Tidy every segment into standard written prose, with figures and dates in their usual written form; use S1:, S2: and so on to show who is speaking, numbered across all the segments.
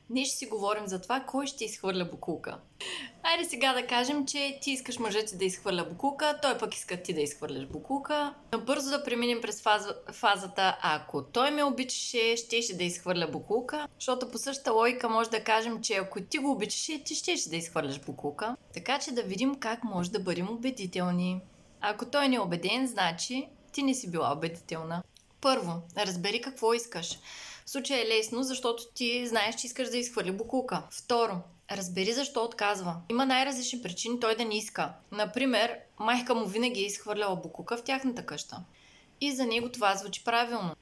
S1: Ние ще си говорим за това, кой ще изхвърля бокука. Айде сега да кажем, че ти искаш мъжът ти да изхвърля бокука, той пък иска ти да изхвърляш бокука. Бързо да преминем през фазата, ако той ме обичаше, щеше да изхвърля бокука, защото по същата логика може да кажем, че ако ти го обичаше, ти щеше да изхвърляш бокука. Така че да видим как може да бъдем убедителни. Ако той не е убеден, значи ти не си била убедителна. Първо, разбери какво искаш. В случая е лесно, защото ти знаеш, че искаш да изхвърли бокука. Второ, разбери защо отказва. Има най-различни причини той да не иска. Например, майка му винаги е изхвърляла бокука в тяхната къща. И за него това звучи правилно.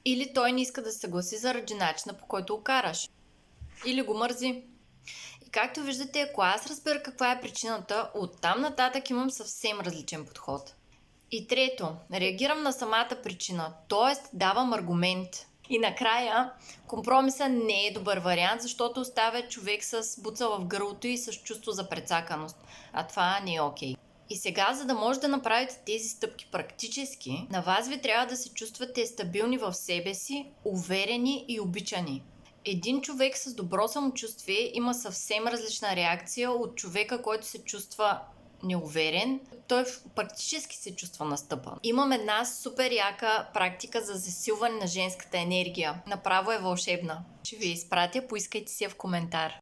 S1: Или той не иска да се съгласи заради начина, по който го караш. Или го мързи. И както виждате, ако аз разбера каква е причината, оттам нататък имам съвсем различен подход. И трето, реагирам на самата причина, т.е. давам аргумент. И накрая, компромиса не е добър вариант, защото оставя човек с буца в гърлото и с чувство за прецаканост. А това не е окей. И сега, за да може да направите тези стъпки практически, на вас ви трябва да се чувствате стабилни в себе си, уверени и обичани. Един човек с добро самочувствие има съвсем различна реакция от човека, който се чувства неуверен. Той практически се чувства настъпан. Имам една супер яка практика за засилване на женската енергия. Направо е вълшебна. Ще ви изпратя, поискайте си я в коментар.